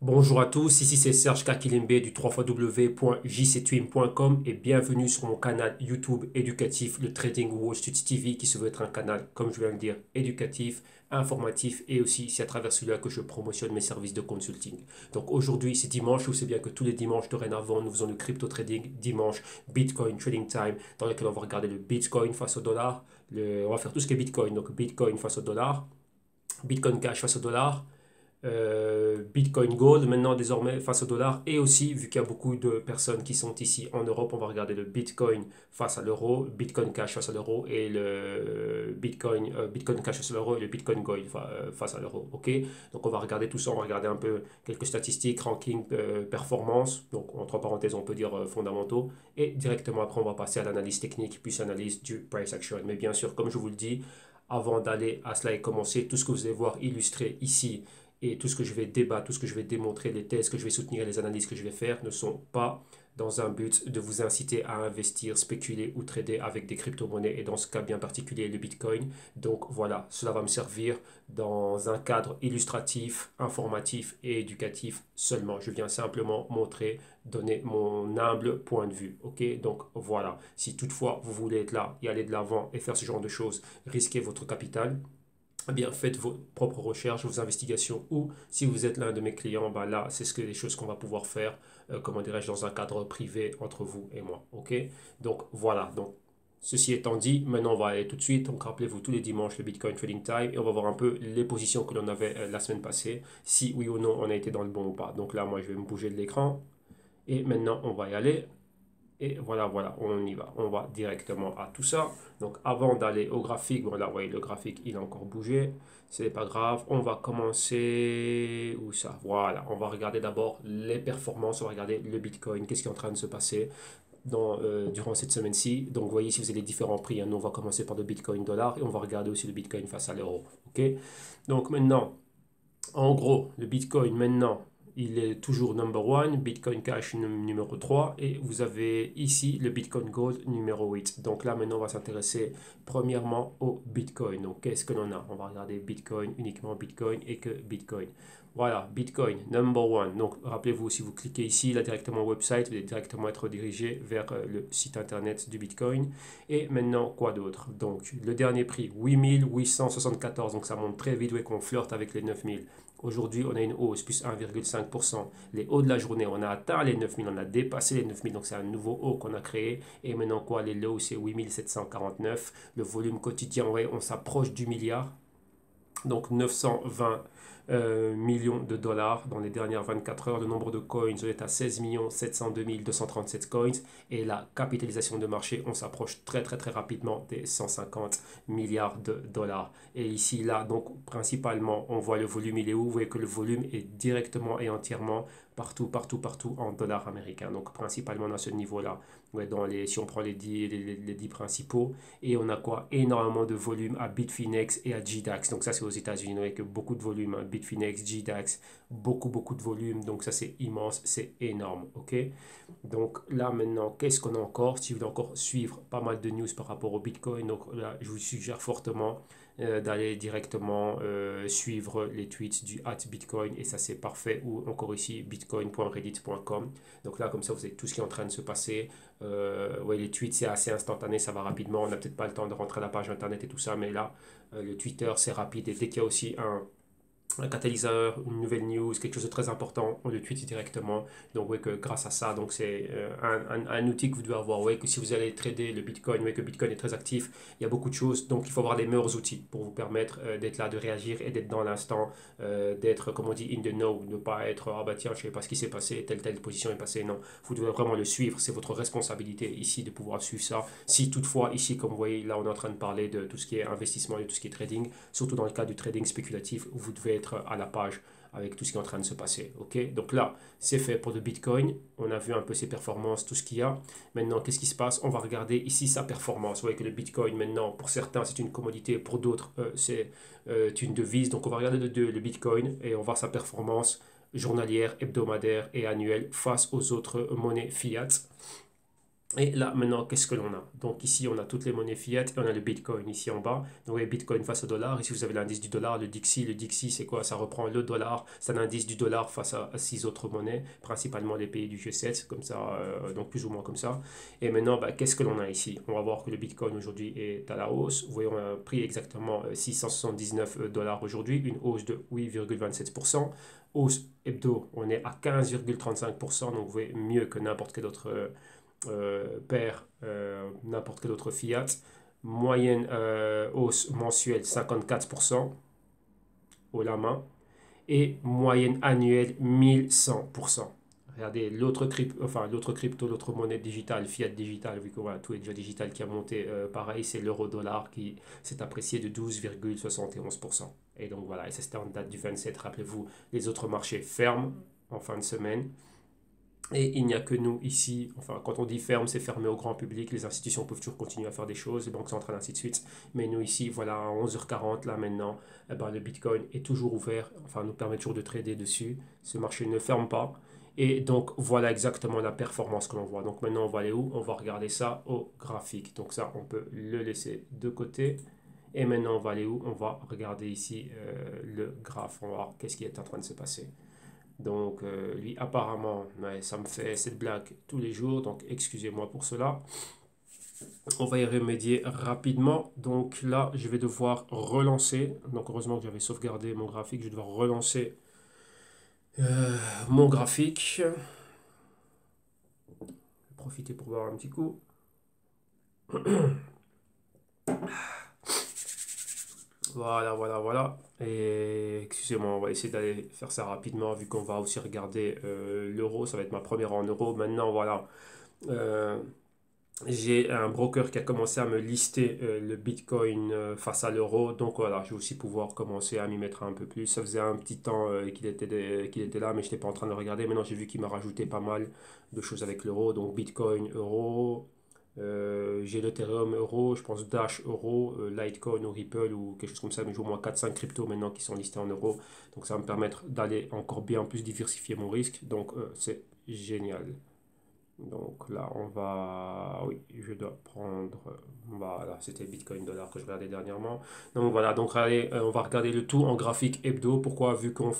Bonjour à tous, ici c'est Serge Kakilimbe du www.jctwin.com et bienvenue sur mon canal YouTube éducatif, le Trading Wall Street TV, qui se veut être un canal, comme je viens de dire, éducatif, informatif et aussi c'est à travers celui-là que je promotionne mes services de consulting. Donc aujourd'hui c'est dimanche, vous savez bien que tous les dimanches dorénavant nous faisons le crypto trading, dimanche Bitcoin Trading Time dans lequel on va regarder le Bitcoin face au dollar, on va faire tout ce qui est Bitcoin, donc Bitcoin face au dollar, Bitcoin Cash face au dollar, Bitcoin Gold maintenant désormais face au dollar et aussi vu qu'il y a beaucoup de personnes qui sont ici en Europe, on va regarder le Bitcoin face à l'euro, Bitcoin Cash face à l'euro et le Bitcoin Cash face à l'euro et le Bitcoin Gold face à l'euro. Ok, donc on va regarder tout ça, on va regarder un peu quelques statistiques, ranking, performance, donc entre parenthèses on peut dire fondamentaux et directement après on va passer à l'analyse technique puis analyse du price action. Mais bien sûr comme je vous le dis, avant d'aller à cela et commencer, tout ce que vous allez voir illustré ici et tout ce que je vais débattre, tout ce que je vais démontrer, les thèses que je vais soutenir et les analyses que je vais faire ne sont pas dans un but de vous inciter à investir, spéculer ou trader avec des crypto-monnaies et dans ce cas bien particulier le Bitcoin. Donc voilà, cela va me servir dans un cadre illustratif, informatif et éducatif seulement. Je viens simplement montrer, donner mon humble point de vue. Ok, donc voilà, si toutefois vous voulez être là et aller de l'avant et faire ce genre de choses, risquer votre capital, eh bien, faites vos propres recherches, vos investigations, ou si vous êtes l'un de mes clients, ben là, c'est ce que les choses qu'on va pouvoir faire, comment dirais-je, dans un cadre privé entre vous et moi. Ok? Donc voilà. Donc, ceci étant dit, maintenant on va aller tout de suite. Donc, rappelez-vous tous les dimanches le Bitcoin Trading Time et on va voir un peu les positions que l'on avait la semaine passée, si oui ou non on a été dans le bon ou pas. Donc là, moi, je vais me bouger de l'écran et maintenant on va y aller. Et voilà, voilà, on y va. On va directement à tout ça. Donc avant d'aller au graphique, voilà, vous voyez, le graphique, il a encore bougé. C'est pas grave. On va commencer où ça? Voilà, on va regarder d'abord les performances. On va regarder le Bitcoin. Qu'est-ce qui est en train de se passer durant cette semaine-ci? Donc vous voyez ici, vous avez les différents prix, hein. Nous, on va commencer par le Bitcoin dollar et on va regarder aussi le Bitcoin face à l'euro. OK? Donc maintenant, en gros, le Bitcoin maintenant, il est toujours number one, Bitcoin Cash numéro 3 et vous avez ici le Bitcoin Gold numéro 8. Donc là maintenant on va s'intéresser premièrement au Bitcoin. Donc qu'est-ce que l'on a? On va regarder Bitcoin, uniquement Bitcoin et que Bitcoin. Voilà, Bitcoin number one. Donc rappelez-vous, si vous cliquez ici, là directement au website, vous allez directement être redirigé vers le site internet du Bitcoin. Et maintenant, quoi d'autre? Donc le dernier prix, 8874. Donc ça monte très vite, ouais, qu'on flirte avec les 9000. Aujourd'hui, on a une hausse, plus 1,5%. Les hauts de la journée, on a atteint les 9000, on a dépassé les 9000, donc c'est un nouveau haut qu'on a créé. Et maintenant, quoi, les lows, c'est 8749. Le volume quotidien, ouais, on s'approche du milliard. Donc 920 millions de dollars dans les dernières 24 heures. Le nombre de coins est à 16 702 237 coins. Et la capitalisation de marché, on s'approche très très très rapidement des 150 milliards de dollars. Et ici, là, donc principalement, on voit le volume, il est où? Vous voyez que le volume est directement et entièrement partout, partout, partout en dollars américains. Donc principalement à ce niveau-là. Ouais, si on prend les 10 principaux. Et on a quoi? Énormément de volume à Bitfinex et à GDAX. Donc ça c'est aux États-Unis, avec beaucoup de volume, hein. Bitfinex, GDAX, beaucoup beaucoup de volume. Donc ça c'est immense, c'est énorme. Ok. Donc là maintenant, qu'est-ce qu'on a encore? Si vous voulez encore suivre pas mal de news par rapport au Bitcoin, donc là je vous suggère fortement d'aller directement suivre les tweets du @bitcoin et ça c'est parfait, ou encore ici bitcoin.reddit.com. Donc là comme ça vous avez tout ce qui est en train de se passer. Ouais, les tweets c'est assez instantané, ça va rapidement, on n'a peut-être pas le temps de rentrer à la page internet et tout ça, mais là le Twitter c'est rapide et dès qu'il y a aussi un catalyseur, une nouvelle news, quelque chose de très important, on le tweet directement. Donc, ouais, que grâce à ça, donc c'est un outil que vous devez avoir. Ouais, que si vous allez trader le Bitcoin, ouais, que Bitcoin est très actif, il y a beaucoup de choses. Donc, il faut avoir les meilleurs outils pour vous permettre d'être là, de réagir et d'être dans l'instant, d'être, comme on dit, in the know, ne pas être, ah bah tiens, je sais pas ce qui s'est passé, telle position est passée. Non, vous devez vraiment le suivre. C'est votre responsabilité ici de pouvoir suivre ça. Si toutefois, ici, comme vous voyez, là, on est en train de parler de tout ce qui est investissement et tout ce qui est trading, surtout dans le cas du trading spéculatif, vous devez être à la page avec tout ce qui est en train de se passer. Ok, donc là, c'est fait pour le Bitcoin. On a vu un peu ses performances, tout ce qu'il y a. Maintenant, qu'est-ce qui se passe? On va regarder ici sa performance. Vous voyez que le Bitcoin, maintenant, pour certains, c'est une commodité, pour d'autres, c'est une devise. Donc, on va regarder le Bitcoin et on va voir sa performance journalière, hebdomadaire et annuelle face aux autres monnaies fiat. Et là, maintenant, qu'est-ce que l'on a? Donc ici, on a toutes les monnaies fiat et on a le Bitcoin ici en bas. Donc vous voyez Bitcoin face au dollar. Ici, vous avez l'indice du dollar, le Dixie. Le Dixie, c'est quoi? Ça reprend le dollar. C'est un indice du dollar face à six autres monnaies, principalement les pays du G7, comme ça, donc plus ou moins comme ça. Et maintenant, bah, qu'est-ce que l'on a ici? On va voir que le Bitcoin aujourd'hui est à la hausse. Vous voyez, on a un prix exactement 679 dollars aujourd'hui, une hausse de 8,27%. Hausse hebdo, on est à 15,35%, donc vous voyez mieux que n'importe quel autre perd n'importe quel autre fiat. Moyenne hausse mensuelle 54% au la main et moyenne annuelle 1100%. Regardez l'autre crypto, l'autre monnaie digitale, fiat digital, vu que voilà, tout est déjà digital qui a monté, pareil, c'est l'euro-dollar qui s'est apprécié de 12,71%. Et donc voilà, et ça c'était en date du 27. Rappelez-vous, les autres marchés ferment en fin de semaine. Et il n'y a que nous ici, enfin quand on dit ferme, c'est fermé au grand public, les institutions peuvent toujours continuer à faire des choses, les banques centrales, ainsi de suite. Mais nous ici, voilà, à 11h40, là maintenant, eh ben, le Bitcoin est toujours ouvert, enfin nous permet toujours de trader dessus. Ce marché ne ferme pas. Et donc voilà exactement la performance que l'on voit. Donc maintenant on va aller où? On va regarder ça au graphique. Donc ça, on peut le laisser de côté. Et maintenant on va aller où? On va regarder ici le graphe, on va voir qu'est-ce qui est en train de se passer. Donc, lui, apparemment, ouais, ça me fait cette blague tous les jours, donc excusez-moi pour cela. On va y remédier rapidement. Donc là, je vais devoir relancer. Donc, heureusement que j'avais sauvegardé mon graphique. Je vais devoir relancer mon graphique. Profiter pour boire un petit coup. Voilà, voilà, voilà. Et excusez-moi, on va essayer d'aller faire ça rapidement vu qu'on va aussi regarder l'euro. Ça va être ma première en euros. Maintenant, voilà. Euh, J'ai un broker qui a commencé à me lister le Bitcoin face à l'euro. Donc voilà, je vais aussi pouvoir commencer à m'y mettre un peu plus. Ça faisait un petit temps qu'il était là, mais je n'étais pas en train de le regarder. Maintenant, j'ai vu qu'il m'a rajouté pas mal de choses avec l'euro. Donc Bitcoin, euro. J'ai l'Ethereum euro, je pense Dash euro, Litecoin ou Ripple ou quelque chose comme ça. Mais j'ai au moins 4-5 cryptos maintenant qui sont listés en euros. Donc ça va me permettre d'aller encore bien plus diversifier mon risque. Donc c'est génial. Donc là, on va... Oui, je dois prendre... Voilà, c'était Bitcoin dollar que je regardais dernièrement. Donc voilà, donc allez, on va regarder le tout en graphique hebdo. Pourquoi? Vu qu'on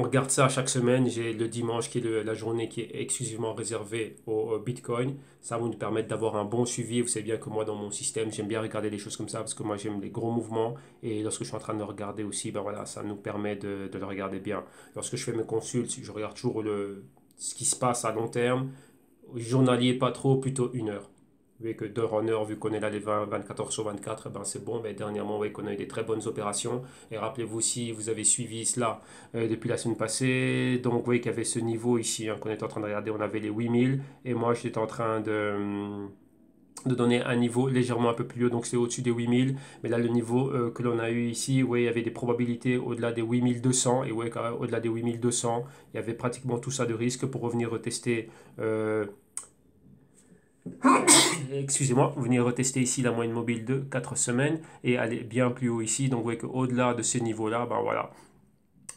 regarde ça chaque semaine, j'ai le dimanche qui est la journée qui est exclusivement réservée au Bitcoin. Ça va nous permettre d'avoir un bon suivi. Vous savez bien que moi, dans mon système, j'aime bien regarder les choses comme ça parce que moi, j'aime les gros mouvements. Et lorsque je suis en train de le regarder aussi, ben voilà, ça nous permet de le regarder bien. Lorsque je fais mes consultes, je regarde toujours ce qui se passe à long terme. Journalier, pas trop, plutôt 1 heure. Vous voyez que d'heure en heure, vu qu'on est là les 24 heures sur 24, eh ben c'est bon. Mais dernièrement, vous voyez qu'on a eu des très bonnes opérations. Et rappelez-vous si vous avez suivi cela depuis la semaine passée. Donc, vous voyez qu'il y avait ce niveau ici qu'on était en train de regarder. On avait les 8000. Et moi, j'étais en train de donner un niveau légèrement un peu plus haut, donc c'est au-dessus des 8000. Mais là, le niveau que l'on a eu ici, ouais, il y avait des probabilités au-delà des 8200. Et ouais, au-delà des 8200, il y avait pratiquement tout ça de risque pour revenir retester. Excusez-moi, venir retester ici la moyenne mobile de 4 semaines et aller bien plus haut ici. Donc vous voyez qu'au-delà de ces niveaux-là, ben voilà,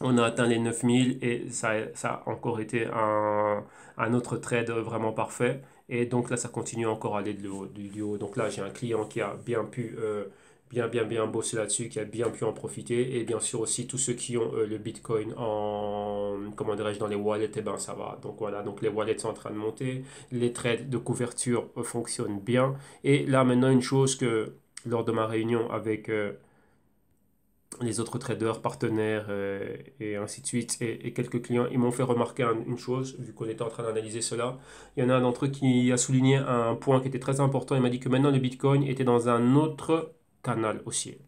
on a atteint les 9000 et ça a encore été un autre trade vraiment parfait. Et donc là, ça continue encore à aller du haut. Donc là, j'ai un client qui a bien pu bien bosser là-dessus, qui a bien pu en profiter. Et bien sûr aussi tous ceux qui ont le Bitcoin comment dirais-je, dans les wallets, et ben ça va. Donc voilà, donc les wallets sont en train de monter. Les trades de couverture fonctionnent bien. Et là, maintenant, une chose que lors de ma réunion avec les autres traders, partenaires et ainsi de suite, et quelques clients, ils m'ont fait remarquer une chose, vu qu'on était en train d'analyser cela. Il y en a un d'entre eux qui a souligné un point qui était très important. Il m'a dit que maintenant le Bitcoin était dans un autre canal haussier.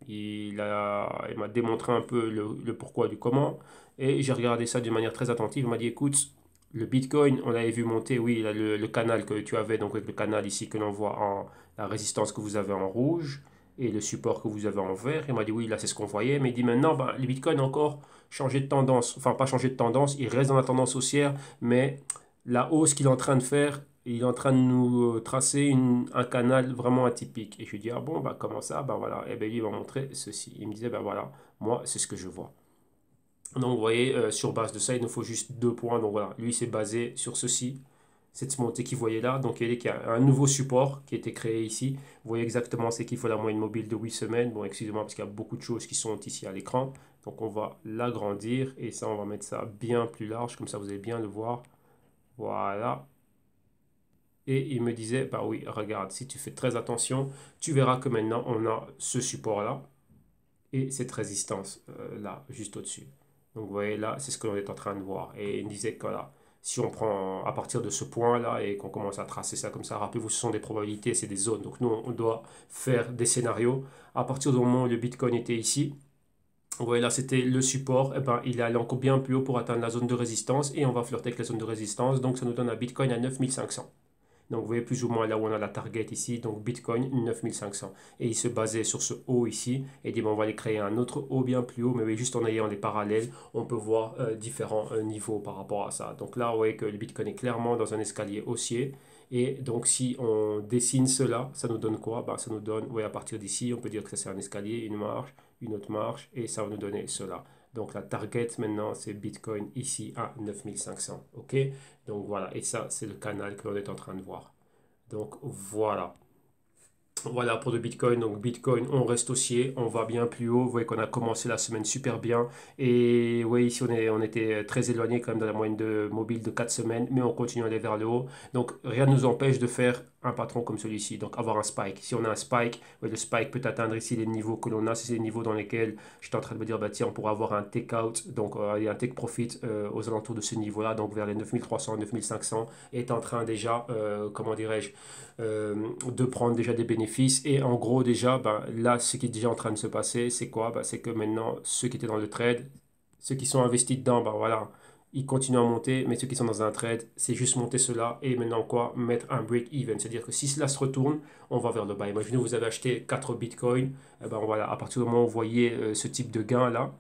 Il m'a démontré un peu le pourquoi du comment, et j'ai regardé ça d'une manière très attentive. Il m'a dit, écoute, le Bitcoin, on l'avait vu monter, oui, il a le canal que tu avais, donc avec le canal ici que l'on voit en la résistance que vous avez en rouge et le support que vous avez en vert. Il m'a dit oui, là c'est ce qu'on voyait, mais il dit maintenant, bah, le Bitcoin a encore changé de tendance, enfin pas changé de tendance, il reste dans la tendance haussière, mais la hausse qu'il est en train de faire, il est en train de nous tracer un canal vraiment atypique. Et je lui dis, ah bon, bah comment ça? Bah voilà, et bien il va montrer ceci. Il me disait, bah voilà, moi c'est ce que je vois. Donc vous voyez, sur base de ça, il nous faut juste 2 points. Donc voilà, lui s'est basé sur ceci. cette montée que vous voyez là. Donc, il y a un nouveau support qui a été créé ici. Vous voyez exactement c'est qu'il faut la moyenne mobile de 8 semaines. Bon, excusez-moi parce qu'il y a beaucoup de choses qui sont ici à l'écran. Donc, on va l'agrandir et ça, on va mettre ça bien plus large. Comme ça, vous allez bien le voir. Voilà. Et il me disait, bah oui, regarde, si tu fais très attention, tu verras que maintenant, on a ce support-là et cette résistance là, juste au-dessus. Donc vous voyez là, c'est ce que l'on est en train de voir. Et il me disait que voilà, si on prend à partir de ce point-là et qu'on commence à tracer ça comme ça, rappelez-vous, ce sont des probabilités, c'est des zones. Donc nous, on doit faire des scénarios. À partir du moment où le Bitcoin était ici, vous voyez là, c'était le support. Et ben, il est allé encore bien plus haut pour atteindre la zone de résistance. Et on va flirter avec la zone de résistance. Donc ça nous donne un Bitcoin à 9500. Donc vous voyez plus ou moins là où on a la target ici, donc Bitcoin 9500. Et il se basait sur ce haut ici, et dit bon, on va aller créer un autre haut bien plus haut, mais oui, juste en ayant les parallèles, on peut voir différents niveaux par rapport à ça. Donc là, vous voyez que le Bitcoin est clairement dans un escalier haussier. Et donc si on dessine cela, ça nous donne quoi? Ben, ça nous donne, oui, à partir d'ici, on peut dire que ça c'est un escalier, une marche, une autre marche, et ça va nous donner cela. Donc la target maintenant, c'est Bitcoin ici à 9500. OK? Donc voilà, et ça, c'est le canal que l'on est en train de voir. Donc voilà. Voilà pour le Bitcoin. Donc Bitcoin, on reste haussier, on va bien plus haut. Vous voyez qu'on a commencé la semaine super bien. Et oui, ici on était très éloigné quand même de la moyenne de mobile de 4 semaines, mais on continue à aller vers le haut. Donc rien ne nous empêche de faire un patron comme celui-ci. Donc avoir un spike. Si on a un spike, oui, le spike peut atteindre ici les niveaux que l'on a. C'est les niveaux dans lesquels j'étais en train de me dire, bah tiens, on pourra avoir un take out, donc un take profit aux alentours de ce niveau-là, donc vers les 9300, 9500, est en train déjà, comment dirais-je, de prendre déjà des bénéfices. Et en gros, déjà, ben, là, ce qui est déjà en train de se passer, c'est quoi? Ben, c'est que maintenant, ceux qui étaient dans le trade, ceux qui sont investis dedans, ben voilà, ils continuent à monter, mais ceux qui sont dans un trade, c'est juste monter cela et maintenant quoi? Mettre un break-even. C'est-à-dire que si cela se retourne, on va vers le bas. Imaginez, vous avez acheté 4 bitcoins, et ben voilà, à partir du moment où vous voyez ce type de gain-là,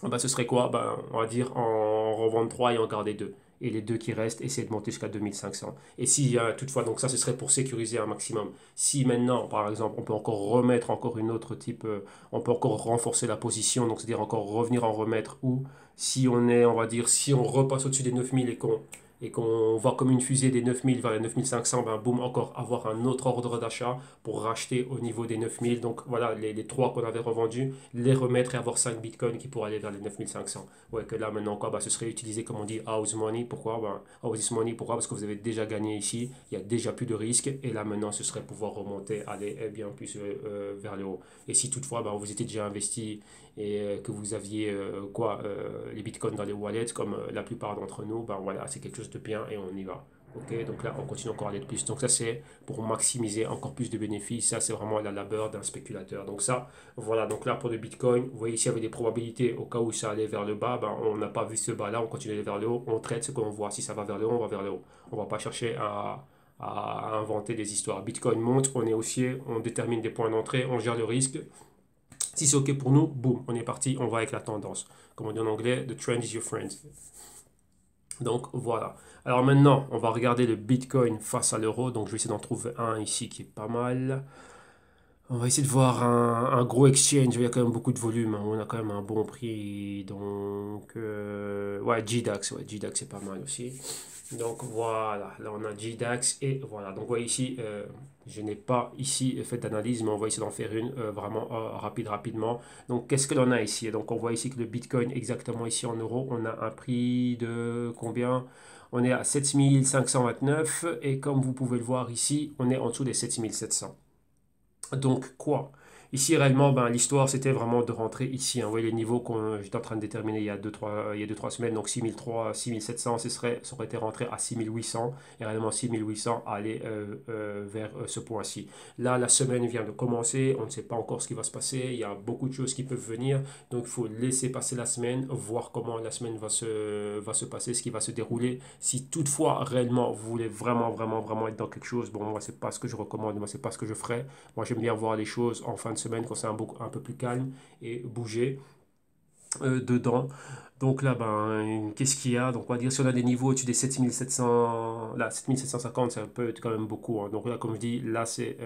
ben, ce serait quoi? Ben, on va dire en revendre 3 et en garder 2. Et les deux qui restent, essayer de monter jusqu'à 2500. Et si toutefois, donc ça ce serait pour sécuriser un maximum. Si maintenant, par exemple, on peut encore remettre encore une autre type, on peut encore renforcer la position, donc c'est-à-dire encore revenir en remettre, ou si on est, on va dire, si on repasse au-dessus des 9000 et qu'on va comme une fusée des 9000 vers les 9500, ben boum, encore avoir un autre ordre d'achat pour racheter au niveau des 9000. Donc voilà, les trois qu'on avait revendus, les remettre et avoir 5 bitcoins qui pourraient aller vers les 9500. Ouais, que là maintenant, quoi, bah, ce serait utilisé comme on dit house money. Pourquoi? Ben, house money, pourquoi? Parce que vous avez déjà gagné ici, il y a déjà plus de risque et là maintenant, ce serait pouvoir remonter, aller bien plus vers le haut. Et si toutefois, ben, vous étiez déjà investi et que vous aviez les bitcoins dans les wallets, comme la plupart d'entre nous, ben voilà, c'est quelque chose de bien et on y va. Ok, donc là, on continue encore à aller de plus. Donc ça, c'est pour maximiser encore plus de bénéfices. Ça, c'est vraiment la labeur d'un spéculateur. Donc ça, voilà. Donc là, pour le Bitcoin, vous voyez ici, il y avait des probabilités au cas où ça allait vers le bas. Ben, on n'a pas vu ce bas-là. On continue à aller vers le haut. On traite ce qu'on voit. Si ça va vers le haut, on va vers le haut. On ne va pas chercher à inventer des histoires. Bitcoin monte, on est haussier, on détermine des points d'entrée, on gère le risque. Si c'est OK pour nous, boum, on est parti, on va avec la tendance. Comme on dit en anglais, the trend is your friend. Donc voilà. Alors maintenant, on va regarder le Bitcoin face à l'euro. Donc je vais essayer d'en trouver un ici qui est pas mal. On va essayer de voir un gros exchange. Il y a quand même beaucoup de volume, hein. On a quand même un bon prix. Donc, ouais, GDAX. Ouais, GDAX c'est pas mal aussi. Donc voilà, là on a GDAX et voilà. Donc vous voyez ici, je n'ai pas ici fait d'analyse, mais on va essayer d'en faire une vraiment rapidement. Donc qu'est-ce que l'on a ici? Donc on voit ici que le Bitcoin exactement ici en euros, on a un prix de combien? On est à 7529 et comme vous pouvez le voir ici, on est en dessous des 7700. Donc quoi? Ici réellement, ben, l'histoire c'était vraiment de rentrer ici, hein. Vous voyez les niveaux que j'étais en train de déterminer il y a 2-3 semaines. Donc 6003, 6700, ça aurait été rentré à 6800 et réellement 6800 aller vers ce point-ci. Là, la semaine vient de commencer, on ne sait pas encore ce qui va se passer, il y a beaucoup de choses qui peuvent venir. Donc il faut laisser passer la semaine, voir comment la semaine va se passer, ce qui va se dérouler. Si toutefois réellement vous voulez vraiment être dans quelque chose, bon moi c'est pas ce que je recommande, moi c'est pas ce que je ferais. Moi, j'aime bien voir les choses en fin de semaine quand c'est un peu plus calme et bouger dedans. Donc là, ben, qu'est-ce qu'il y a? Donc, on va dire si on a des niveaux au-dessus des 7700, là, 7750, ça peut être quand même beaucoup, hein. Donc là, comme je dis, là, c'est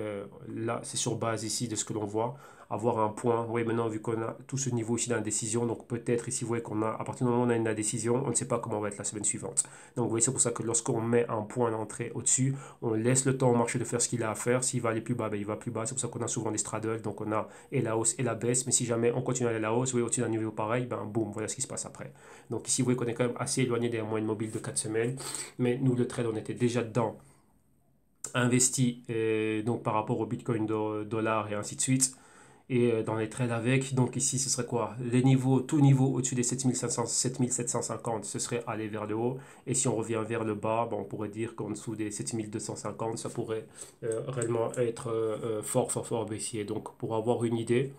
sur base ici de ce que l'on voit. avoir un point. Oui, maintenant, vu qu'on a tout ce niveau ici d'indécision, donc peut-être ici, vous voyez qu'on a, à partir du moment où on a une indécision, on ne sait pas comment va être la semaine suivante. Donc, vous voyez, c'est pour ça que lorsqu'on met un point d'entrée au-dessus, on laisse le temps au marché de faire ce qu'il a à faire. S'il va aller plus bas, ben, il va plus bas. C'est pour ça qu'on a souvent des straddles. Donc, on a et la hausse et la baisse. Mais si jamais on continue à aller à la hausse, oui, au-dessus d'un niveau pareil, ben, boum, voilà ce qui se passe après. Donc, ici, vous voyez qu'on est quand même assez éloigné des moyennes mobiles de 4 semaines. Mais nous, le trade, on était déjà dedans, investi, et donc par rapport au Bitcoin, dollar et ainsi de suite et dans les trades avec. Donc ici, ce serait quoi? Les niveaux, tout niveau au-dessus des 7500, 7750, ce serait aller vers le haut. Et si on revient vers le bas, ben, on pourrait dire qu'en dessous des 7250, ça pourrait réellement être fort, fort, fort baissier. Donc pour avoir une idée,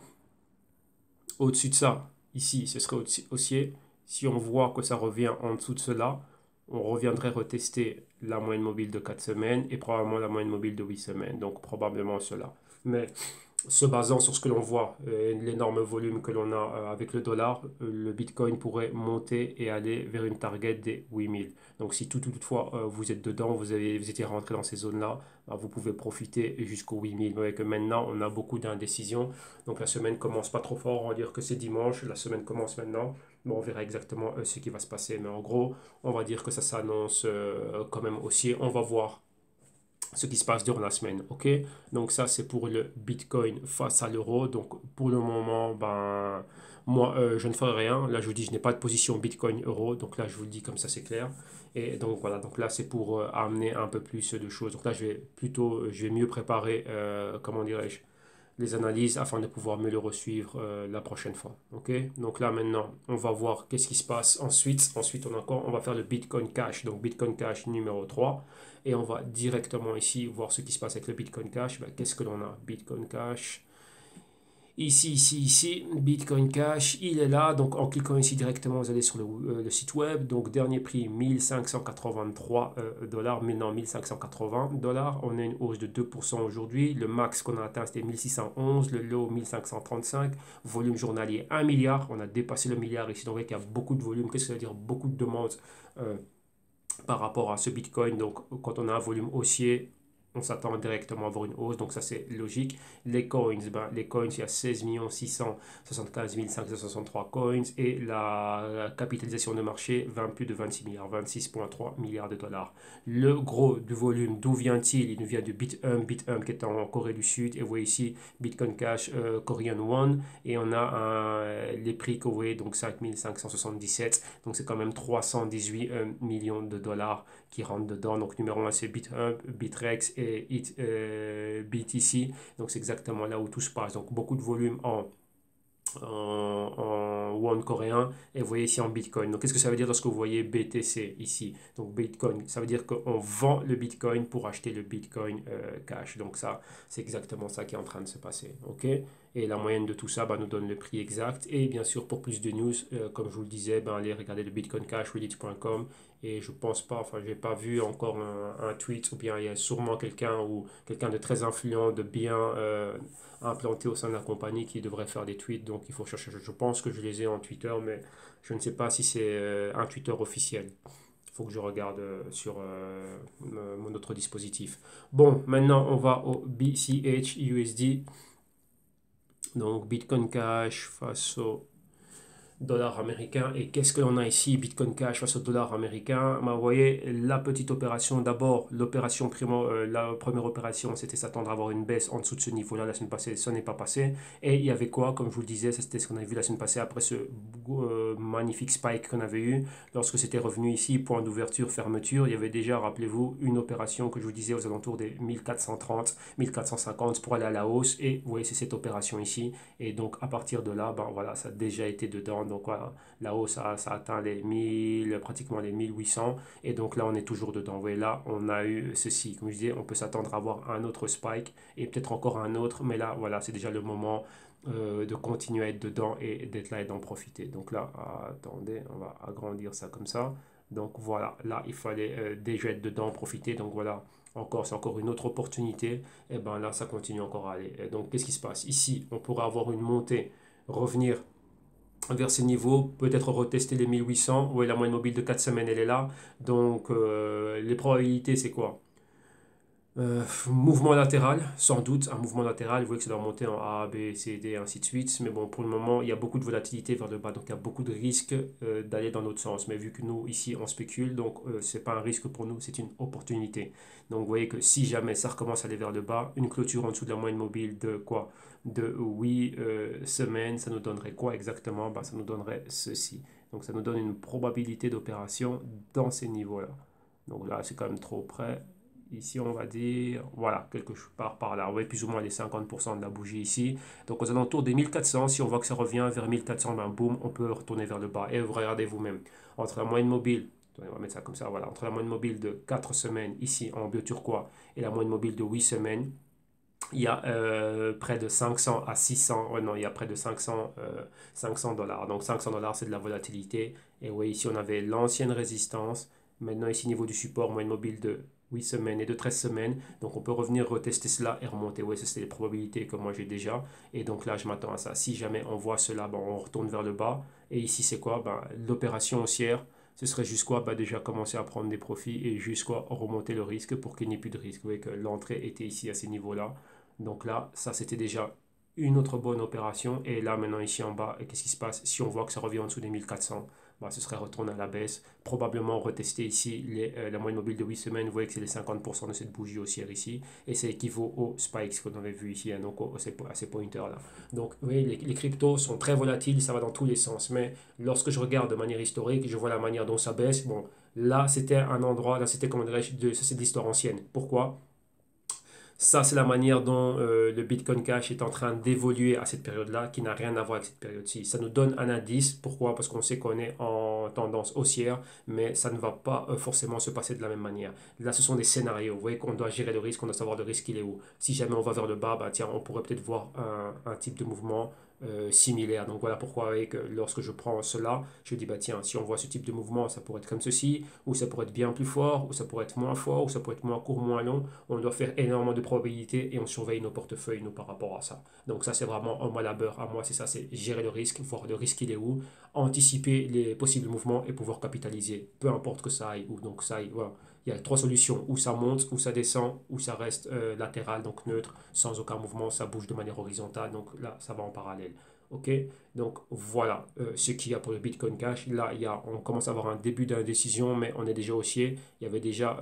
au-dessus de ça, ici, ce serait haussier. Si on voit que ça revient en dessous de cela, on reviendrait retester la moyenne mobile de 4 semaines et probablement la moyenne mobile de 8 semaines. Donc probablement cela. Mais se basant sur ce que l'on voit, l'énorme volume que l'on a avec le dollar, le Bitcoin pourrait monter et aller vers une target des 8000. Donc si toutefois vous êtes dedans, vous étiez rentré dans ces zones-là, bah, vous pouvez profiter jusqu'aux 8000. Vous voyez que maintenant, on a beaucoup d'indécisions. Donc la semaine commence pas trop fort, on va dire que c'est dimanche, la semaine commence maintenant. Bon, on verra exactement ce qui va se passer. Mais en gros, on va dire que ça s'annonce quand même aussi. On va voir ce qui se passe durant la semaine. Ok, donc ça c'est pour le Bitcoin face à l'euro. Donc pour le moment, ben moi je ne ferai rien. Là je vous dis, je n'ai pas de position Bitcoin euro. Donc là je vous le dis comme ça, c'est clair. Et donc voilà, donc là c'est pour amener un peu plus de choses. Donc là je vais mieux préparer, comment dirais-je, les analyses afin de pouvoir mieux le resuivre la prochaine fois. Ok, donc là maintenant, on va voir qu'est-ce qui se passe ensuite. Ensuite, on va faire le Bitcoin Cash, donc Bitcoin Cash numéro 3. Et on va directement ici voir ce qui se passe avec le Bitcoin Cash. Ben, qu'est-ce que l'on a? Bitcoin Cash. Ici, Bitcoin Cash, il est là. Donc en cliquant ici directement, vous allez sur le site web. Donc dernier prix 1583 dollars, maintenant 1580 dollars. On a une hausse de 2% aujourd'hui. Le max qu'on a atteint c'était 1611, le low 1535. Volume journalier 1 milliard. On a dépassé le milliard ici. Donc il y a beaucoup de volume. Qu'est-ce que ça veut dire? Beaucoup de demandes euh, par rapport à ce Bitcoin. Donc quand on a un volume haussier, on s'attend directement à avoir une hausse, donc ça c'est logique. Les coins, il y a 16 675 563 coins et la capitalisation de marché, plus de 26 milliards, 26,3 milliards de dollars. Le gros du volume, d'où vient-il? Il nous vient de Bithumb qui est en Corée du Sud, et vous voyez ici Bitcoin Cash Korean Won, et on a les prix que vous voyez, donc 5577, donc c'est quand même 318 millions de dollars qui rentrent dedans. Donc numéro 1 c'est Bithumb, Bitrex et BTC. Donc c'est exactement là où tout se passe. Donc beaucoup de volume en won coréen et vous voyez ici en Bitcoin. Donc qu'est-ce que ça veut dire lorsque vous voyez BTC ici? Donc Bitcoin, ça veut dire qu'on vend le Bitcoin pour acheter le Bitcoin cash. Donc ça, c'est exactement ça qui est en train de se passer. Ok, et la moyenne de tout ça nous donne le prix exact. Et bien sûr, pour plus de news, comme je vous le disais, allez regarder le Bitcoin Cash, reddit.com. Et je pense pas, enfin, j'ai pas vu encore un tweet, ou bien il y a sûrement quelqu'un de très influent, de bien implanté au sein de la compagnie qui devrait faire des tweets. Donc il faut chercher. Je pense que je les ai en Twitter, mais je ne sais pas si c'est un Twitter officiel. Il faut que je regarde sur mon autre dispositif. Bon, maintenant on va au BCH USD. Donc Bitcoin Cash face au dollar américain. Et qu'est-ce que l'on a ici? Bitcoin Cash face au dollar américain. Vous voyez la petite opération. D'abord, l'opération primo, la première opération, c'était s'attendre à avoir une baisse en dessous de ce niveau-là la semaine passée. Ça n'est pas passé. Et il y avait quoi? Comme je vous le disais, c'était ce qu'on avait vu la semaine passée après ce magnifique spike qu'on avait eu. Lorsque c'était revenu ici, point d'ouverture, fermeture, il y avait déjà, rappelez-vous, une opération que je vous disais aux alentours des 1430, 1450 pour aller à la hausse. Et vous voyez, c'est cette opération ici. Et donc, à partir de là, voilà, ça a déjà été dedans. Donc voilà, la hausse, ça atteint les 1000, pratiquement les 1800. Et donc là, on est toujours dedans. Vous voyez, là, on a eu ceci. Comme je disais, on peut s'attendre à avoir un autre spike et peut-être encore un autre. Mais là, voilà, c'est déjà le moment de continuer à être dedans et d'être là et d'en profiter. Donc là, attendez, on va agrandir ça comme ça. Donc voilà, là, il fallait déjà être dedans, profiter. Donc voilà, encore, c'est encore une autre opportunité. Et bien là, ça continue encore à aller. Et donc, qu'est-ce qui se passe? Ici, on pourrait avoir une montée, revenir vers ces niveaux, peut-être retester les 1800. Oui, la moyenne mobile de 4 semaines, elle est là. Donc, les probabilités, c'est quoi? Mouvement latéral, sans doute, un mouvement latéral, vous voyez que ça doit remonter en A, B, C, D, ainsi de suite. Mais bon, pour le moment, il y a beaucoup de volatilité vers le bas, donc il y a beaucoup de risques d'aller dans l'autre sens. Mais vu que nous, ici, on spécule, donc c'est pas un risque pour nous, c'est une opportunité. Donc vous voyez que si jamais ça recommence à aller vers le bas, une clôture en dessous de la moyenne mobile de quoi? De 8 semaines, ça nous donnerait quoi exactement? Ben, ça nous donnerait ceci. Donc ça nous donne une probabilité d'opération dans ces niveaux-là. Donc là, c'est quand même trop près. Ici, on va dire, voilà, quelque part par là. Oui, plus ou moins les 50% de la bougie ici. Donc, aux alentours des 1400, si on voit que ça revient vers 1400, ben boum, on peut retourner vers le bas. Et vous regardez vous-même, entre la moyenne mobile, on va mettre ça comme ça, voilà, entre la moyenne mobile de 4 semaines ici en bleu turquoise et la moyenne mobile de 8 semaines, il y a près de 500 à 600, ouais, non, il y a près de 500 dollars. Donc 500 dollars, c'est de la volatilité. Et oui, ici, on avait l'ancienne résistance. Maintenant, ici, niveau du support, moyenne mobile de 8 semaines et de 13 semaines. Donc, on peut revenir retester cela et remonter. Oui, ça, c'est les probabilités que moi, j'ai déjà. Et donc là, je m'attends à ça. Si jamais on voit cela, ben, on retourne vers le bas. Et ici, c'est quoi? Ben, l'opération haussière. Ce serait juste quoi? Ben, déjà commencer à prendre des profits et juste quoi? Remonter le risque pour qu'il n'y ait plus de risque. Vous voyez que l'entrée était ici à ces niveaux-là. Donc là, ça c'était déjà une autre bonne opération. Et là, maintenant, ici en bas, qu'est-ce qui se passe? Si on voit que ça revient en dessous des 1400, bah, ce serait retourner à la baisse. Probablement retester ici la moyenne mobile de 8 semaines. Vous voyez que c'est les 50% de cette bougie haussière ici. Et ça équivaut aux spikes qu'on avait vu ici, hein, donc à ces pointers-là. Donc, vous voyez, les cryptos sont très volatiles, ça va dans tous les sens. Mais lorsque je regarde de manière historique, je vois la manière dont ça baisse. Bon, là, c'était un endroit, là, c'était, comment dirais-je, ça c'est de l'histoire ancienne. Pourquoi? Ça, c'est la manière dont le Bitcoin Cash est en train d'évoluer à cette période-là, qui n'a rien à voir avec cette période-ci. Ça nous donne un indice. Pourquoi? Parce qu'on sait qu'on est en tendance haussière, mais ça ne va pas forcément se passer de la même manière. Là, ce sont des scénarios. Vous voyez qu'on doit gérer le risque, on doit savoir le risque, il est où. Si jamais on va vers le bas, bah, tiens, on pourrait peut-être voir un type de mouvement similaire. Donc voilà pourquoi avec, lorsque je prends cela, je dis, bah, tiens, si on voit ce type de mouvement, ça pourrait être comme ceci, ou ça pourrait être bien plus fort, ou ça pourrait être moins fort, ou ça pourrait être moins court, moins long. On doit faire énormément de probabilités et on surveille nos portefeuilles nous, par rapport à ça. Donc ça c'est vraiment un moi labeur à moi, c'est ça, c'est gérer le risque, voir le risque il est où, anticiper les possibles mouvements et pouvoir capitaliser, peu importe que ça aille où. Donc ça aille, voilà. Il y a trois solutions, ou ça monte, ou ça descend, ou ça reste latéral, donc neutre, sans aucun mouvement, ça bouge de manière horizontale, donc là ça va en parallèle. Ok, donc voilà ce qu'il y a pour le Bitcoin Cash. Là, on commence à avoir un début d'indécision, mais on est déjà haussier. Il y avait déjà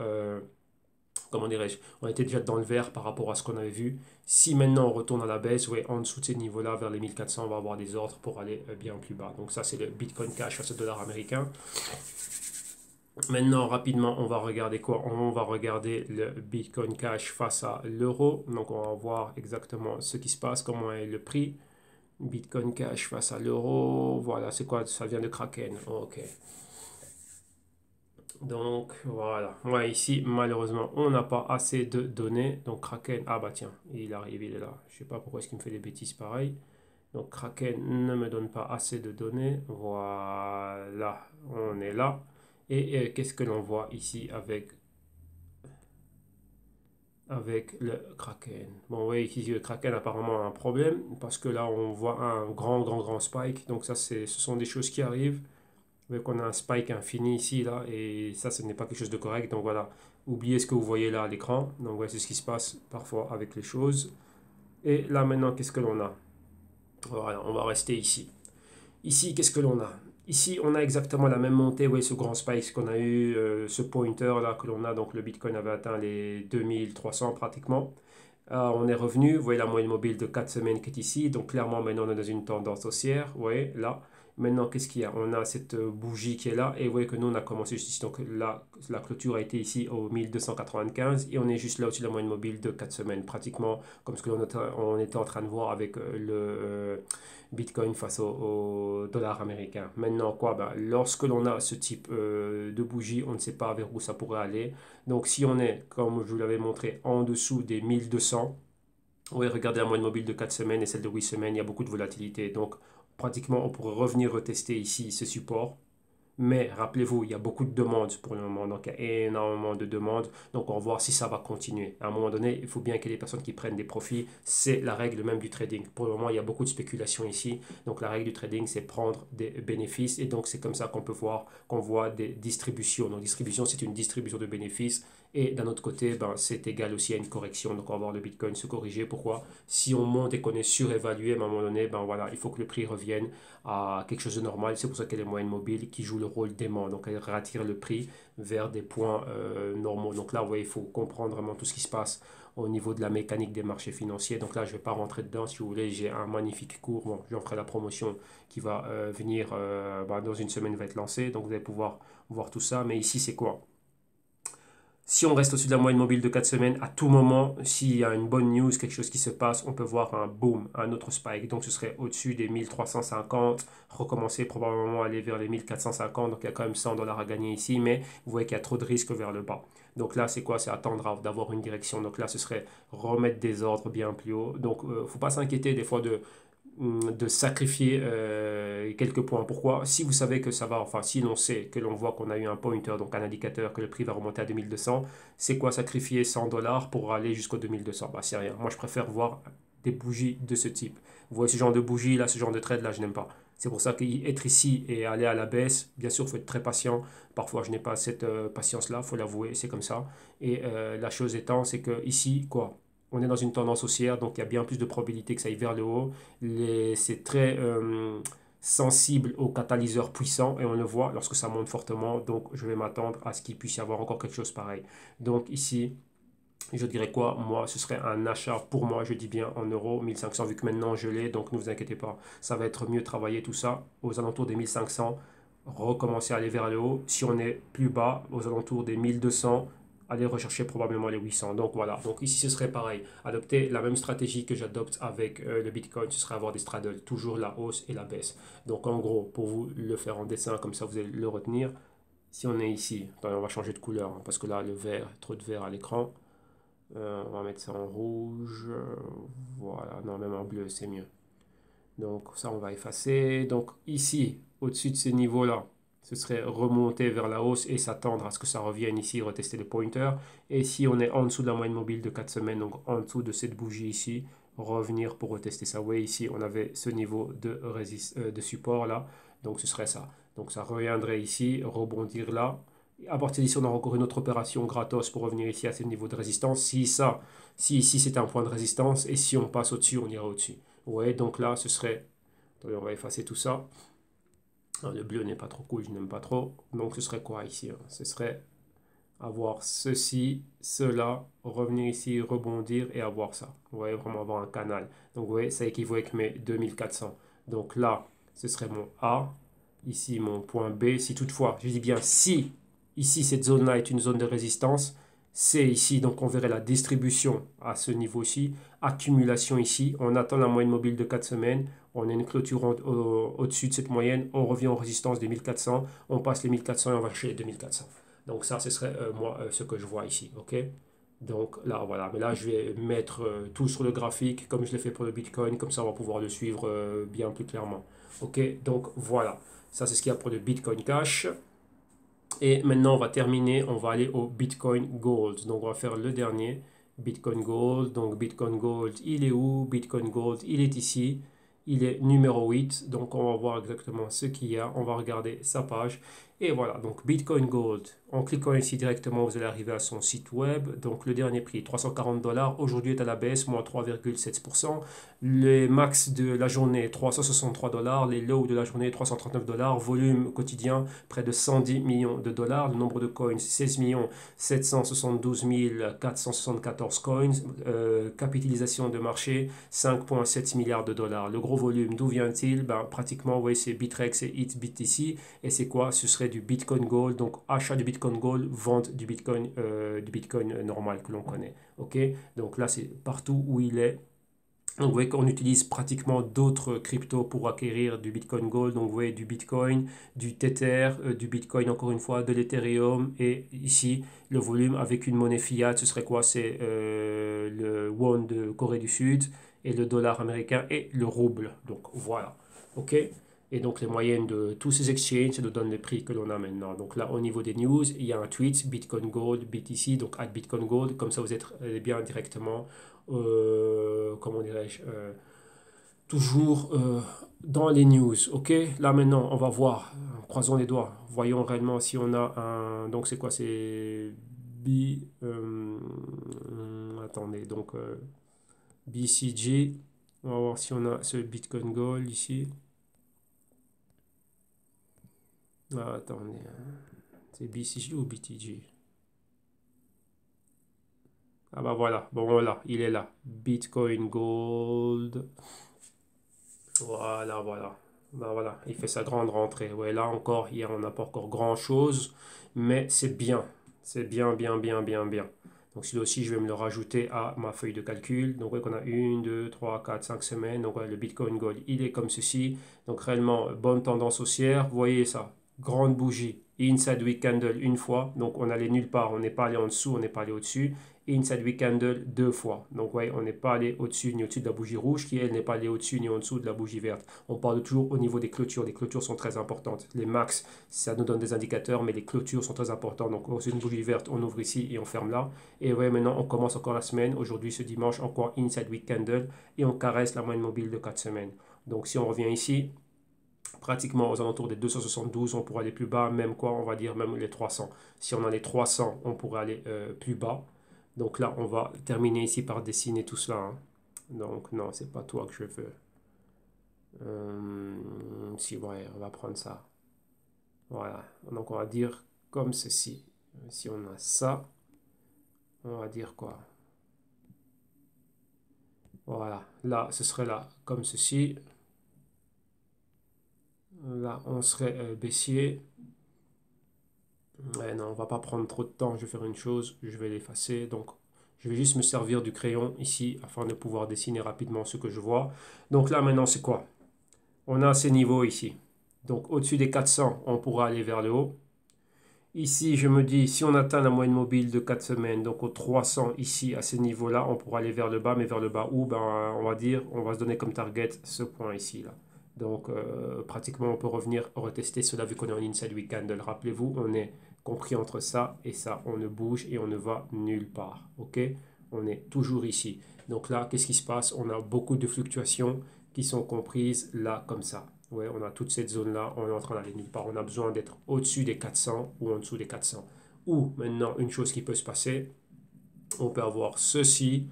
comment dirais-je, on était déjà dans le vert par rapport à ce qu'on avait vu. Si maintenant on retourne à la baisse, ouais, en dessous de ces niveaux-là, vers les 1400, on va avoir des ordres pour aller bien plus bas. Donc ça, c'est le Bitcoin Cash face au dollar américain. Maintenant, rapidement, on va regarder quoi? On va regarder le Bitcoin Cash face à l'euro. Donc on va voir exactement ce qui se passe, comment est le prix. Bitcoin Cash face à l'euro. Voilà, c'est quoi? Ça vient de Kraken. Ok. Donc voilà, moi ici malheureusement on n'a pas assez de données. Donc Kraken, ah bah tiens, il arrive, il est là. Je sais pas pourquoi est-ce qu'il me fait des bêtises pareilles. Donc Kraken ne me donne pas assez de données. Voilà, on est là. Et qu'est-ce que l'on voit ici avec le Kraken? Bon oui, ici le Kraken apparemment a un problème parce que là on voit un grand spike. Donc ça ce sont des choses qui arrivent. Donc on a un spike infini ici, là, et ça, ce n'est pas quelque chose de correct. Donc voilà, oubliez ce que vous voyez là à l'écran. Donc voilà, c'est ce qui se passe parfois avec les choses. Et là maintenant, qu'est-ce que l'on a? Voilà, on va rester ici. Ici, qu'est-ce que l'on a? Ici, on a exactement la même montée, oui, ce grand spike qu'on a eu, ce pointer là que l'on a. Donc le Bitcoin avait atteint les 2300 pratiquement. On est revenu, vous voyez la moyenne mobile de 4 semaines qui est ici. Donc clairement, maintenant, on est dans une tendance haussière. Vous voyez, là. Maintenant, qu'est-ce qu'il y a? On a cette bougie qui est là. Et vous voyez que nous, on a commencé juste ici. Donc là, la clôture a été ici au 1295. Et on est juste là au-dessus de la moyenne mobile de 4 semaines. Pratiquement comme ce que on était en train de voir avec Bitcoin face au dollar américain. Maintenant, quoi? Ben, lorsque l'on a ce type de bougie, on ne sait pas vers où ça pourrait aller. Donc si on est, comme je vous l'avais montré, en dessous des 1200, oui, regardez la moyenne mobile de 4 semaines et celle de 8 semaines, il y a beaucoup de volatilité. Donc pratiquement, on pourrait revenir retester ici ce support. Mais rappelez-vous, il y a beaucoup de demandes pour le moment, donc il y a énormément de demandes, donc on va voir si ça va continuer. À un moment donné, il faut bien qu'il y ait des personnes qui prennent des profits, c'est la règle même du trading. Pour le moment, il y a beaucoup de spéculation ici, donc la règle du trading, c'est prendre des bénéfices, et donc c'est comme ça qu'on peut voir, qu'on voit des distributions. Donc distribution, c'est une distribution de bénéfices, Et d'un autre côté, ben, c'est égal aussi à une correction. Donc on va voir le Bitcoin se corriger. Pourquoi? Si on monte et qu'on est surévalué, à un moment donné, ben voilà, il faut que le prix revienne à quelque chose de normal. C'est pour ça qu'il y a les moyennes mobiles qui jouent le rôle d'aimant. Donc elles rattirent le prix vers des points normaux. Donc là, vous voyez, il faut comprendre vraiment tout ce qui se passe au niveau de la mécanique des marchés financiers. Donc là, je ne vais pas rentrer dedans. Si vous voulez, j'ai un magnifique cours. Bon, j'en ferai la promotion qui va venir ben, dans une semaine, va être lancé. Donc vous allez pouvoir voir tout ça. Mais ici, c'est quoi? Si on reste au-dessus de la moyenne mobile de 4 semaines, à tout moment, s'il y a une bonne news, quelque chose qui se passe, on peut voir un boom, un autre spike. Donc ce serait au-dessus des 1350, recommencer probablement à aller vers les 1450. Donc il y a quand même 100 dollars à gagner ici, mais vous voyez qu'il y a trop de risques vers le bas. Donc là, c'est quoi? C'est attendre d'avoir une direction. Donc là, ce serait remettre des ordres bien plus haut. Donc il ne faut pas s'inquiéter des fois de sacrifier quelques points. Pourquoi? Si vous savez que ça va, enfin si l'on sait que l'on voit qu'on a eu un pointer, donc un indicateur que le prix va remonter à 2200, c'est quoi sacrifier 100 dollars pour aller jusqu'au 2200? Bah c'est rien. Moi je préfère voir des bougies de ce type. Vous voyez ce genre de bougie là, ce genre de trade là, je n'aime pas. C'est pour ça qu'être ici et aller à la baisse, bien sûr, il faut être très patient. Parfois, je n'ai pas cette patience-là, il faut l'avouer, c'est comme ça. Et la chose étant, c'est que ici, quoi? On est dans une tendance haussière, donc il y a bien plus de probabilité que ça aille vers le haut. C'est très sensible aux catalyseurs puissants et on le voit lorsque ça monte fortement. Donc je vais m'attendre à ce qu'il puisse y avoir encore quelque chose pareil. Donc ici, je dirais quoi? Moi, ce serait un achat pour moi, je dis bien en euros, 1500 vu que maintenant je l'ai. Donc ne vous inquiétez pas, ça va être mieux travailler tout ça aux alentours des 1500. Recommencer à aller vers le haut. Si on est plus bas, aux alentours des 1200, aller rechercher probablement les 800. Donc voilà, donc ici ce serait pareil. Adopter la même stratégie que j'adopte avec le Bitcoin, ce serait avoir des straddles, toujours la hausse et la baisse. Donc en gros, pour vous le faire en dessin, comme ça vous allez le retenir. Si on est ici, attendez, on va changer de couleur, hein, parce que là le vert, trop de vert à l'écran. On va mettre ça en rouge. Voilà, non, même en bleu, c'est mieux. Donc ça, on va effacer. Donc ici, au-dessus de ces niveaux-là, ce serait remonter vers la hausse et s'attendre à ce que ça revienne ici, retester le pointer. Et si on est en dessous de la moyenne mobile de 4 semaines, donc en dessous de cette bougie ici, revenir pour retester ça. Vous voyez ici, on avait ce niveau de support là. Donc ce serait ça. Donc ça reviendrait ici, rebondir là. À partir d'ici, on aura encore une autre opération gratos pour revenir ici à ce niveau de résistance. Si ici c'est un point de résistance et si on passe au-dessus, on ira au-dessus. Ouais, donc là, ce serait... Attendez, on va effacer tout ça. Ah, le bleu n'est pas trop cool, je n'aime pas trop. Donc ce serait quoi ici, hein? Ce serait avoir ceci, cela, revenir ici, rebondir et avoir ça. Vous voyez, vraiment avoir un canal. Donc vous voyez, ça équivaut avec mes 2400. Donc là, ce serait mon A. Ici, mon point B. Si toutefois, je dis bien si, ici, cette zone-là est une zone de résistance, c'est ici, donc on verrait la distribution à ce niveau-ci, accumulation ici, on attend la moyenne mobile de 4 semaines, on a une clôture au-dessus de cette moyenne, on revient en résistance des 1400, on passe les 1400 et on va chercher les 2400. Donc ça, ce serait moi ce que je vois ici, ok? Donc là, voilà. Mais là, je vais mettre tout sur le graphique, comme je l'ai fait pour le Bitcoin, comme ça, on va pouvoir le suivre bien plus clairement. Ok? Donc voilà. Ça, c'est ce qu'il y a pour le Bitcoin Cash. Et maintenant, on va terminer. On va aller au Bitcoin Gold. Donc, on va faire le dernier. Bitcoin Gold. Donc, Bitcoin Gold, il est où? Bitcoin Gold, il est ici. Il est numéro 8. Donc, on va voir exactement ce qu'il y a. On va regarder sa page. Et voilà, donc Bitcoin Gold, en cliquant ici directement, vous allez arriver à son site web. Donc le dernier prix, 340 dollars. Aujourd'hui est à la baisse, moins 3,7%. Les max de la journée, 363 dollars. Les lows de la journée, 339 dollars. Volume quotidien, près de 110 millions de dollars. Le nombre de coins, 16 772 474 coins. Capitalisation de marché, 5,7 milliards de dollars. Le gros volume, d'où vient-il? Ben, pratiquement, vous voyez, c'est Bitrex et BTC. Et c'est quoi? Ce serait du Bitcoin Gold, donc achat du Bitcoin Gold, vente du Bitcoin normal que l'on connaît. Ok, donc là c'est partout où il est. Donc vous voyez qu'on utilise pratiquement d'autres cryptos pour acquérir du Bitcoin Gold. Donc vous voyez du Bitcoin, du Tether, du Bitcoin encore une fois, de l'Ethereum. Et ici, le volume avec une monnaie fiat, ce serait quoi? C'est le won de Corée du Sud et le dollar américain et le rouble. Donc voilà. Ok. Et donc les moyennes de tous ces exchanges, ça nous donne les prix que l'on a maintenant. Donc là, au niveau des news, il y a un tweet, Bitcoin Gold, BTC, donc at Bitcoin Gold. Comme ça, vous êtes bien directement comment dirais-je, toujours dans les news. Ok, là maintenant, on va voir, croisons les doigts, voyons réellement si on a un. Donc c'est quoi? C'est Attendez, donc BCG. On va voir si on a ce Bitcoin Gold ici. Ah, attendez, c'est BCG ou BTG? Ah bah voilà, bon voilà, il est là. Bitcoin Gold. Voilà, voilà. Bah voilà, il fait sa grande rentrée. Ouais, là encore, hier, on n'a pas encore grand-chose, mais c'est bien. C'est bien, bien, bien, bien, bien. Donc celui-là aussi, je vais me le rajouter à ma feuille de calcul. Donc, ouais, qu'on a 1, 2, 3, 4, 5 semaines. Donc, ouais, le Bitcoin Gold, il est comme ceci. Donc, réellement, bonne tendance haussière. Vous voyez ça, grande bougie. Inside week candle une fois. Donc, on allait nulle part. On n'est pas allé en dessous, on n'est pas allé au-dessus. Inside week candle deux fois. Donc, ouais, on n'est pas allé au-dessus ni au-dessus de la bougie rouge, qui elle n'est pas allée au-dessus ni en dessous de la bougie verte. On parle toujours au niveau des clôtures. Les clôtures sont très importantes. Les max, ça nous donne des indicateurs, mais les clôtures sont très importantes. Donc, c'est une bougie verte, on ouvre ici et on ferme là. Et ouais, maintenant, on commence encore la semaine. Aujourd'hui, ce dimanche, encore inside week candle et on caresse la moyenne mobile de 4 semaines. Donc, si on revient ici, pratiquement aux alentours des 272, on pourrait aller plus bas, même quoi, on va dire même les 300. Si on a les 300, on pourrait aller plus bas. Donc là, on va terminer ici par dessiner tout cela, hein. Donc non, c'est pas toi que je veux. Si, ouais, on va prendre ça. Voilà. Donc on va dire comme ceci. Si on a ça, on va dire quoi? Voilà. Là, ce serait là comme ceci. Là, on serait baissier. Ouais, non, on va pas prendre trop de temps. Je vais faire une chose, je vais l'effacer. Donc, je vais juste me servir du crayon ici afin de pouvoir dessiner rapidement ce que je vois. Donc là, maintenant, c'est quoi? On a ces niveaux ici. Donc, au-dessus des 400, on pourra aller vers le haut. Ici, je me dis, si on atteint la moyenne mobile de 4 semaines, donc au 300 ici, à ce niveau-là, on pourra aller vers le bas, mais vers le bas où, ben, on va dire, on va se donner comme target ce point ici, là. Donc, pratiquement, on peut revenir retester cela vu qu'on est en inside week candle. Rappelez-vous, on est compris entre ça et ça. On ne bouge et on ne va nulle part. OK? On est toujours ici. Donc là, qu'est-ce qui se passe? On a beaucoup de fluctuations qui sont comprises là, comme ça. Ouais, on a toute cette zone-là, on est en train d'aller nulle part. On a besoin d'être au-dessus des 400 ou en dessous des 400. Ou maintenant, une chose qui peut se passer, on peut avoir ceci,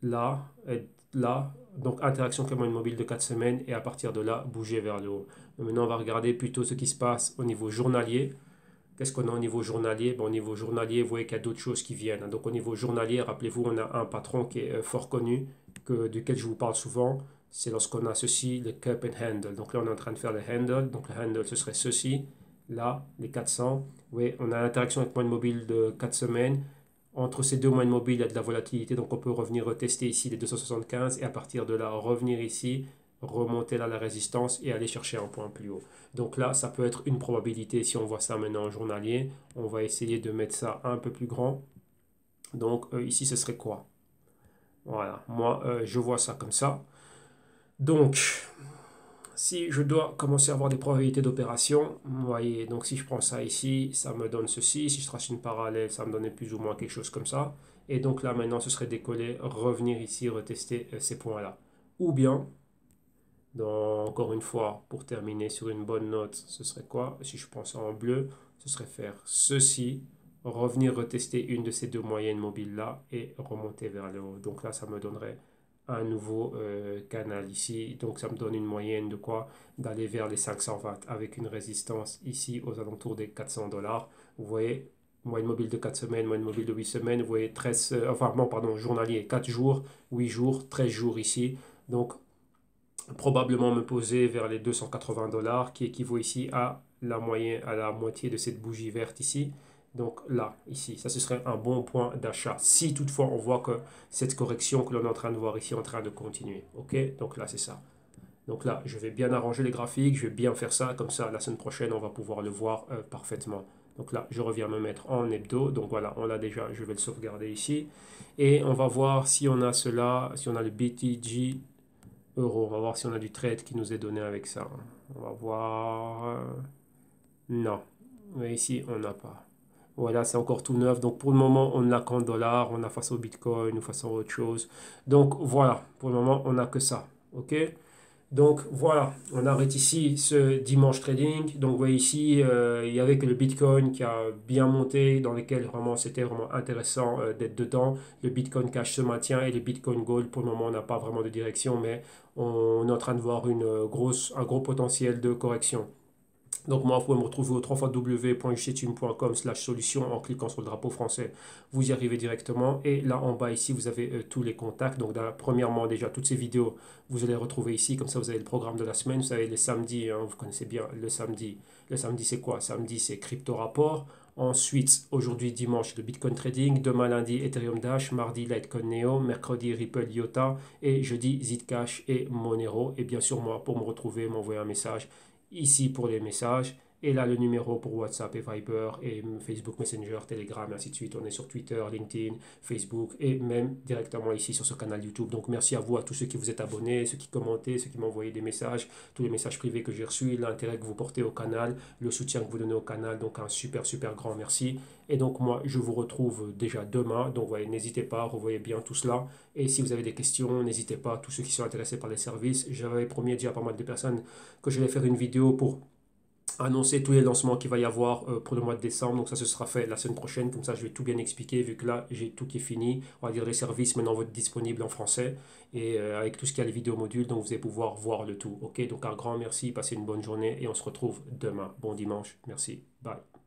là, et là. Donc, interaction avec la moyenne mobile de 4 semaines et à partir de là, bouger vers le haut. Donc, maintenant, on va regarder plutôt ce qui se passe au niveau journalier. Qu'est-ce qu'on a au niveau journalier? Bon, au niveau journalier, vous voyez qu'il y a d'autres choses qui viennent. Donc, au niveau journalier, rappelez-vous, on a un patron qui est fort connu, duquel je vous parle souvent. C'est lorsqu'on a ceci, le cup and handle. Donc là, on est en train de faire le handle. Donc, le handle, ce serait ceci. Là, les 400. Oui, on a l'interaction avec moyenne mobile de 4 semaines. Entre ces deux moyennes mobiles, il y a de la volatilité. Donc, on peut revenir retester ici les 275 et à partir de là, revenir ici, remonter là la résistance et aller chercher un point plus haut. Donc là, ça peut être une probabilité si on voit ça maintenant en journalier. On va essayer de mettre ça un peu plus grand. Donc ici, ce serait quoi? Voilà, moi, je vois ça comme ça. Donc, si je dois commencer à avoir des probabilités d'opération, vous voyez, donc si je prends ça ici, ça me donne ceci. Si je trace une parallèle, ça me donne plus ou moins quelque chose comme ça. Et donc là, maintenant, ce serait décoller, revenir ici, retester ces points-là. Ou bien, donc, encore une fois, pour terminer sur une bonne note, ce serait quoi? Si je prends ça en bleu, ce serait faire ceci, revenir retester une de ces deux moyennes mobiles-là et remonter vers le haut. Donc là, ça me donnerait un nouveau canal ici. Donc ça me donne une moyenne de quoi? D'aller vers les 520 avec une résistance ici aux alentours des 400 dollars. Vous voyez, moyenne mobile de 4 semaines, moyenne mobile de 8 semaines. Vous voyez, 13, enfin, non, pardon, journalier, 4 jours, 8 jours, 13 jours ici. Donc, probablement me poser vers les 280 dollars qui équivaut ici à la moyenne, à la moitié de cette bougie verte ici. Donc là, ici, ça ce serait un bon point d'achat. Si toutefois on voit que cette correction que l'on est en train de voir ici est en train de continuer. Ok, donc là c'est ça. Donc là, je vais bien arranger les graphiques, je vais bien faire ça, comme ça la semaine prochaine on va pouvoir le voir parfaitement. Donc là, je reviens me mettre en hebdo. Donc voilà, on l'a déjà, je vais le sauvegarder ici. Et on va voir si on a cela, si on a le BTG euros. On va voir si on a du trade qui nous est donné avec ça. On va voir. Non. Mais ici, on n'a pas. Voilà, c'est encore tout neuf. Donc pour le moment, on n'a qu'en dollars. On a face au Bitcoin ou face à autre chose. Donc voilà, pour le moment, on n'a que ça. OK? Donc voilà, on arrête ici ce dimanche trading. Donc vous voyez ici, il y avait que le Bitcoin qui a bien monté, dans lequel vraiment c'était vraiment intéressant d'être dedans. Le Bitcoin Cash se maintient et le Bitcoin Gold pour le moment on n'a pas vraiment de direction, mais on est en train de voir un gros potentiel de correction. Donc moi, vous pouvez me retrouver au www.jtune.com/solution en cliquant sur le drapeau français. Vous y arrivez directement. Et là en bas ici, vous avez tous les contacts. Donc premièrement, déjà, toutes ces vidéos, vous allez les retrouver ici. Comme ça, vous avez le programme de la semaine. Vous savez, les samedis, hein, vous connaissez bien le samedi. Le samedi, c'est quoi? Samedi, c'est crypto rapport. Ensuite, aujourd'hui, dimanche, le Bitcoin Trading. Demain, lundi, Ethereum Dash. Mardi, Litecoin Neo. Mercredi, Ripple IOTA. Et jeudi, Zcash et Monero. Et bien sûr, moi, pour me retrouver, m'envoyer un message ici pour les messages, et là le numéro pour WhatsApp et Viber et Facebook Messenger, Telegram, et ainsi de suite. On est sur Twitter, LinkedIn, Facebook et même directement ici sur ce canal YouTube. Donc merci à vous, à tous ceux qui vous êtes abonnés, ceux qui commentaient, ceux qui m'ont envoyé des messages, tous les messages privés que j'ai reçus, l'intérêt que vous portez au canal, le soutien que vous donnez au canal. Donc un super super grand merci. Et donc moi je vous retrouve déjà demain. Donc voyez, n'hésitez pas, revoyez bien tout cela. Et si vous avez des questions, n'hésitez pas, tous ceux qui sont intéressés par les services. J'avais promis déjà à pas mal de personnes que je vais faire une vidéo pour annoncer tous les lancements qu'il va y avoir pour le mois de décembre. Donc ça, ce sera fait la semaine prochaine. Comme ça, je vais tout bien expliquer vu que là, j'ai tout qui est fini. On va dire les services maintenant vont être disponibles en français et avec tout ce qu'il y a les vidéos modules. Donc vous allez pouvoir voir le tout. Ok, donc un grand merci, passez une bonne journée et on se retrouve demain. Bon dimanche. Merci. Bye.